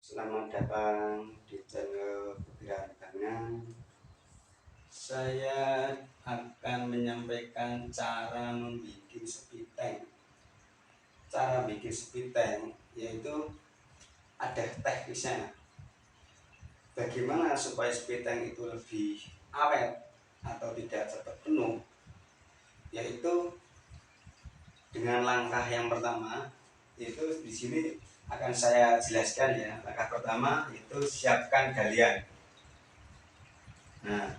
Selamat datang di channel Butiran Bangunan. Saya akan menyampaikan cara membuat sepiteng. Cara bikin sepiteng yaitu ada teknisnya. Bagaimana supaya sepiteng itu lebih awet atau tidak cepat penuh? Yaitu dengan langkah yang pertama, yaitu di sini akan saya jelaskan ya. Langkah pertama itu siapkan galian. Nah,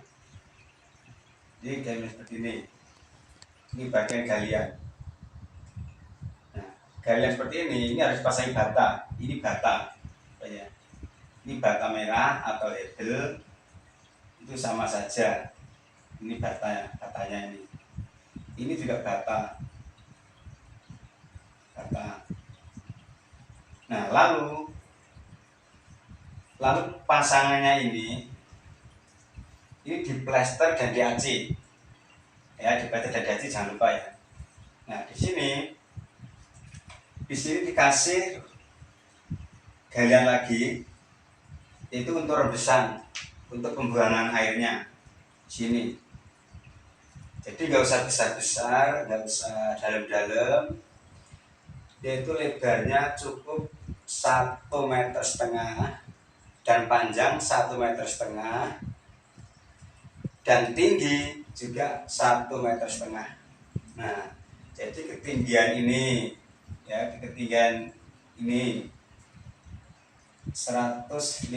ini galian seperti ini. Ini bagian galian. Nah, galian seperti ini harus pasang bata. Ini bata, ya. Ini bata merah atau hedel, itu sama saja. Ini batanya ini. Ini juga bata. Nah, lalu pasangannya ini diplester dan diaci. Ya, diplester dan diaci, jangan lupa ya. Nah, di sini dikasih galian lagi, itu untuk rebesan, untuk pembuangan airnya. Sini. Jadi nggak usah besar-besar, nggak usah dalam-dalam. Yaitu lebarnya cukup 1,5 meter dan panjang 1,5 meter dan tinggi juga 1,5 meter. Nah, jadi ketinggian ini ya, ketinggian ini 150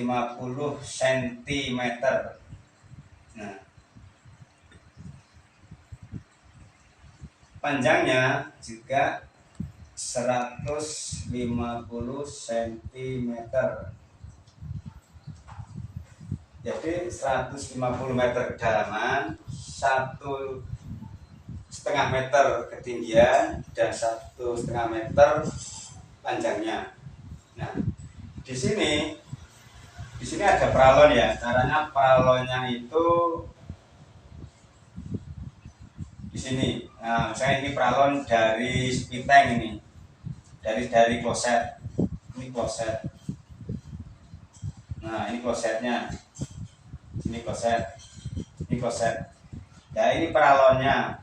cm. Nah, panjangnya juga 150 cm. Jadi 150 meter kedalaman, 1,5 meter ketinggian, dan 1,5 meter panjangnya. Nah, di sini ada pralon ya. Caranya pralonnya itu di sini. Nah, misalnya ini pralon dari sepiteng ini, dari kloset. Ini kloset. Nah, ini klosetnya. Ini kloset. Ini kloset. Ya, ini pralonnya.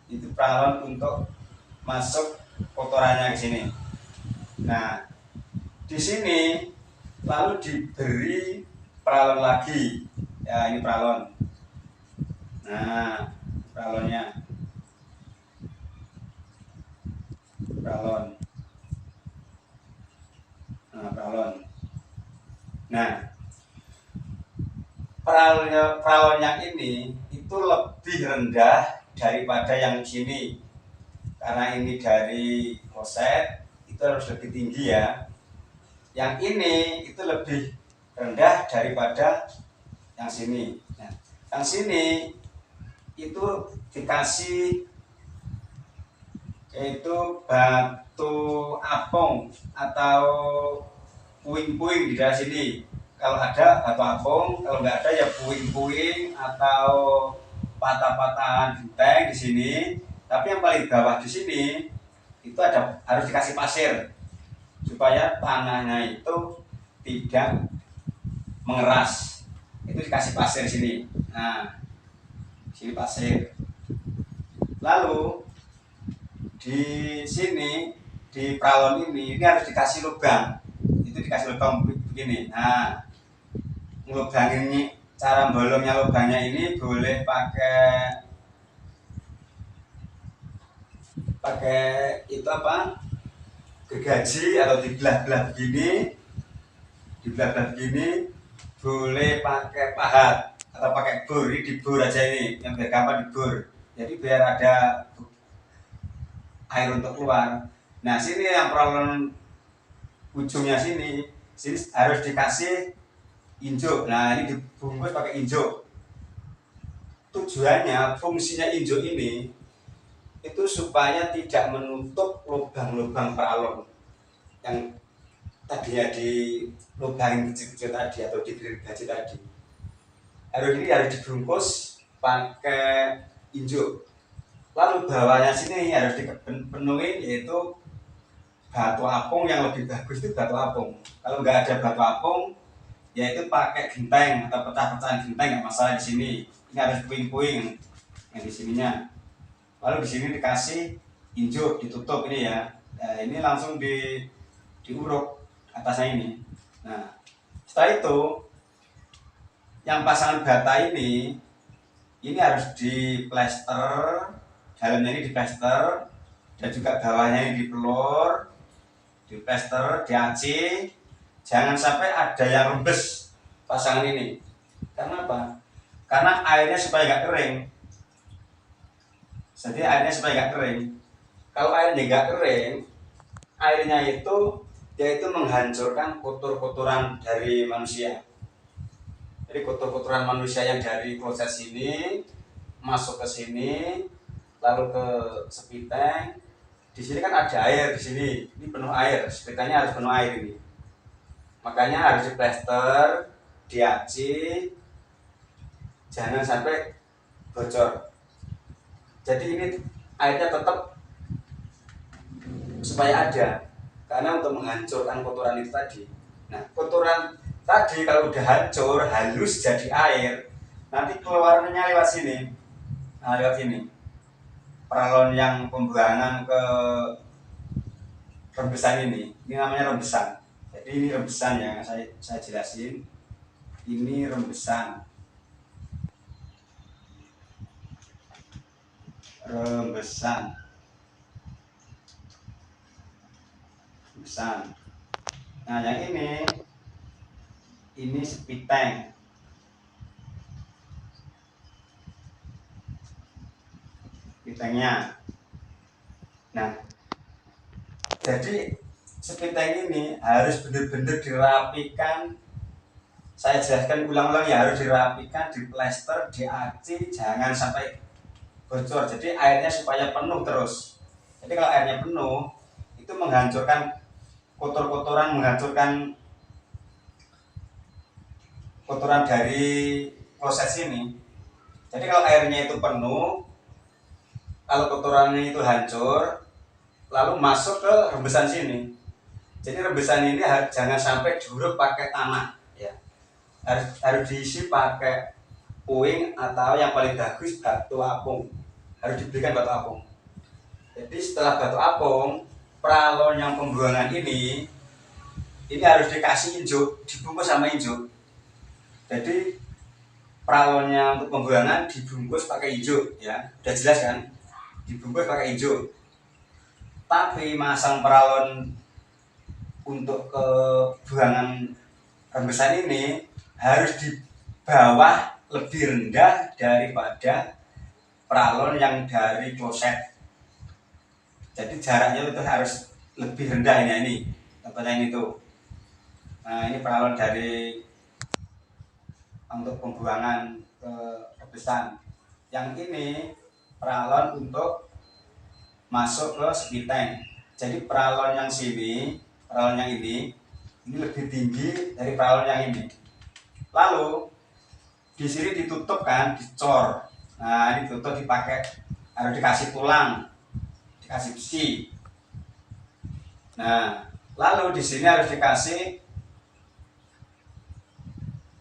Itu pralon untuk masuk kotorannya ke sini. Nah, di sini lalu diberi pralon lagi. Ya, ini pralon. Nah, pralonnya. Pralon. Nah, pralon. Nah, pralonnya ini itu lebih rendah daripada yang sini. Karena ini dari kloset, itu harus lebih tinggi ya. Yang ini itu lebih rendah daripada yang sini. Nah, yang sini itu dikasih yaitu batu apung atau puing-puing di daerah sini. Kalau ada batu apung, kalau nggak ada ya puing-puing atau patah-patahan genteng di sini. Tapi yang paling bawah di sini itu harus dikasih pasir supaya tanahnya itu tidak mengeras. Itu dikasih pasir sini. Nah, sini pasir. Lalu di sini di pralon ini harus dikasih lubang. Itu dikasih lubang begini. Nah, lubang ini, cara bolongnya lubangnya ini boleh pakai itu apa? Gergaji atau dibelah-belah begini. Dibelah-belah begini, boleh pakai pahat atau pakai bor. Ini dibor aja ini, yang biar gampang dibor. Jadi biar ada air untuk keluar. Nah, sini yang pralon ujungnya sini harus dikasih injuk. Nah, ini dibungkus pakai injuk. Tujuannya, fungsinya injuk ini itu supaya tidak menutup lubang-lubang pralon yang tadinya di lubang kecil-kecil tadi atau di gergaji tadi. Ini harus dibungkus pakai injuk. Lalu bawahnya sini harus dipenuhi, yaitu batu apung. Yang lebih bagus itu batu apung. Kalau nggak ada batu apung, yaitu pakai genteng atau pecah-pecahan genteng, nggak masalah di sini. Ini harus puing-puing yang di sininya. Lalu di sini dikasih injuk, ditutup ini ya. Nah, ini langsung diuruk atasnya ini. Nah, setelah itu yang pasangan bata ini harus diplester, dalamnya ini diplester, dan juga bawahnya ini dipelur, diplester, diaci. Jangan sampai ada yang rembes pasangan ini. Karena apa? Karena airnya supaya nggak kering. Jadi airnya supaya nggak kering. Kalau airnya nggak kering, airnya itu yaitu menghancurkan kotor-kotoran dari manusia. Jadi kotor-kotoran manusia yang dari proses ini masuk ke sini, lalu ke sepiteng. Di sini kan ada air di sini, ini penuh air, sepitengnya harus penuh air ini. Makanya harus diplester, diaci, jangan sampai bocor. Jadi ini airnya tetap supaya ada, karena untuk menghancurkan kotoran itu tadi. Nah, kotoran tadi kalau udah hancur, halus jadi air, nanti keluarnya lewat sini. Nah, lewat sini. Peralon yang pembuangan ke rembesan ini namanya rembesan. Jadi ini rembesan yang saya jelasin. Ini rembesan. Rembesan. Nah, yang ini sepiteng. Sepitengnya. Nah, jadi sepiteng ini harus benar-benar dirapikan. Saya jelaskan ulang-ulang ya, harus dirapikan, diplester, diaci, jangan sampai bocor. Jadi airnya supaya penuh terus. Jadi kalau airnya penuh, itu menghancurkan kotor-kotoran, menghancurkan kotoran dari proses ini. Jadi kalau airnya itu penuh, kalau kotorannya itu hancur, lalu masuk ke rembesan sini. Jadi rembesan ini jangan sampai diuruk pakai tanah, ya. Harus diisi pakai puing atau yang paling bagus batu apung. Harus diberikan batu apung. Jadi setelah batu apung, peralon yang pembuangan ini harus dikasih injuk, dibungkus sama injuk. Jadi peralonnya untuk pembuangan dibungkus pakai injuk, ya. Udah jelas kan? Dibungkus pakai injuk. Tapi masang peralon untuk ke buangan rembesan ini harus di bawah lebih rendah daripada peralon yang dari kloset. Jadi jaraknya itu harus lebih rendah ini tempatnya ini tuh. Nah, ini peralon dari untuk pembuangan ke rembesan. Yang ini peralon untuk masuk ke sepiteng. Jadi peralon yang sini, peralon yang ini lebih tinggi dari peralon yang ini. Lalu di sini ditutup kan, dicor. Nah, ini tutup dipakai, harus dikasih tulang, dikasih besi. Nah, lalu di sini harus dikasih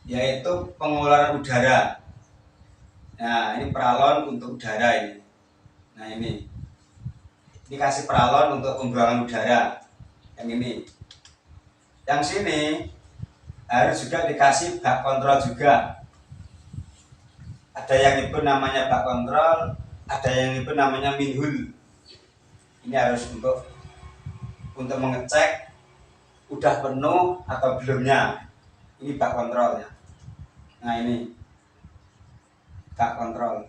yaitu pengeluaran udara. Nah, ini peralon untuk udara ini. Nah, ini dikasih peralon untuk pembuangan udara. Yang ini. Yang sini harus juga dikasih bak kontrol juga. Ada yang nyebut namanya bak kontrol, ada yang nyebut namanya minhul. Ini harus untuk mengecek udah penuh atau belumnya. Ini bak kontrolnya. Nah, ini bak kontrol.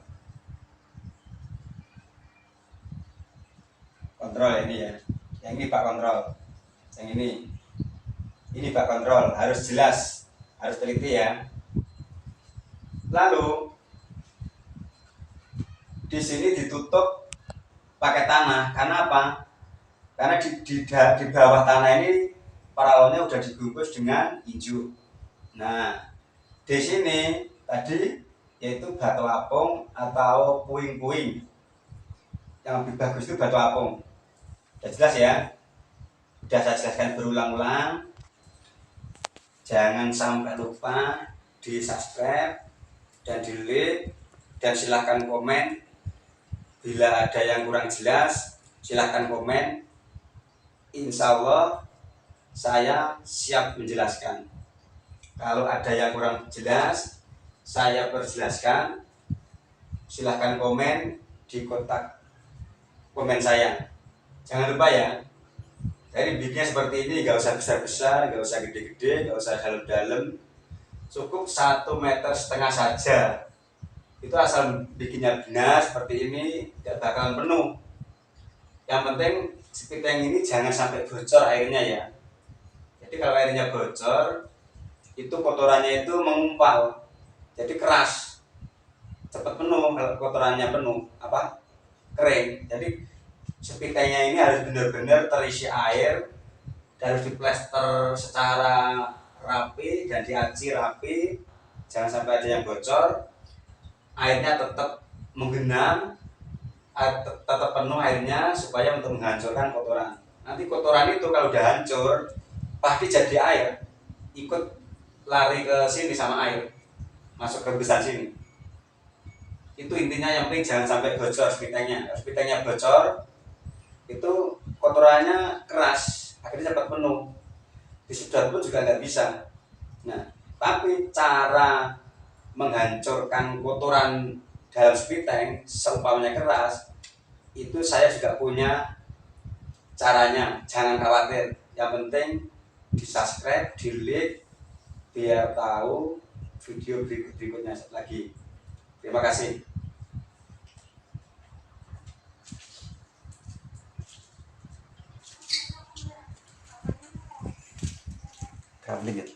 Kontrol ini ya. Yang ini bak kontrol. Yang ini bak kontrol, harus jelas, harus teliti ya. Lalu di sini ditutup pakai tanah. Karena apa? Karena di bawah tanah ini paralonnya udah dibungkus dengan injuk. Nah, di sini tadi yaitu batu apung atau puing-puing. Yang lebih bagus itu batu apung. Sudah jelas ya? Sudah saya jelaskan berulang-ulang. Jangan sampai lupa di subscribe dan di like, dan silahkan komen. Bila ada yang kurang jelas, silahkan komen. Insya Allah saya siap menjelaskan. Kalau ada yang kurang jelas, saya perjelaskan. Silahkan komen di kotak komen saya. Jangan lupa ya. Jadi bikinnya seperti ini, nggak usah besar-besar, nggak usah gede-gede, nggak usah dalam-dalam. Cukup 1,5 meter saja. Itu asal bikinnya benar seperti ini, tidak bakalan penuh. Yang penting spiteng ini jangan sampai bocor airnya ya. Jadi kalau airnya bocor, itu kotorannya itu mengumpal, jadi keras, cepat penuh. Kalau kotorannya penuh, kering. Jadi spitengnya ini harus benar-benar terisi air, harus diplester secara rapi dan diaci rapi. Jangan sampai ada yang bocor. Airnya tetap menggenang, tetap penuh airnya supaya untuk menghancurkan kotoran. Nanti kotoran itu kalau udah hancur pasti jadi air, ikut lari ke sini sama air, masuk ke rebesan sini. Itu intinya, yang penting jangan sampai bocor spitengnya. Kalau spitengnya bocor, itu kotorannya keras, akhirnya cepat penuh. Disedot pun juga nggak bisa. Nah, tapi cara menghancurkan kotoran dalam spiteng seumpamanya keras, itu saya juga punya caranya. Jangan khawatir, yang penting di subscribe, di like, biar tahu video berikutnya lagi. Terima kasih. Traveling.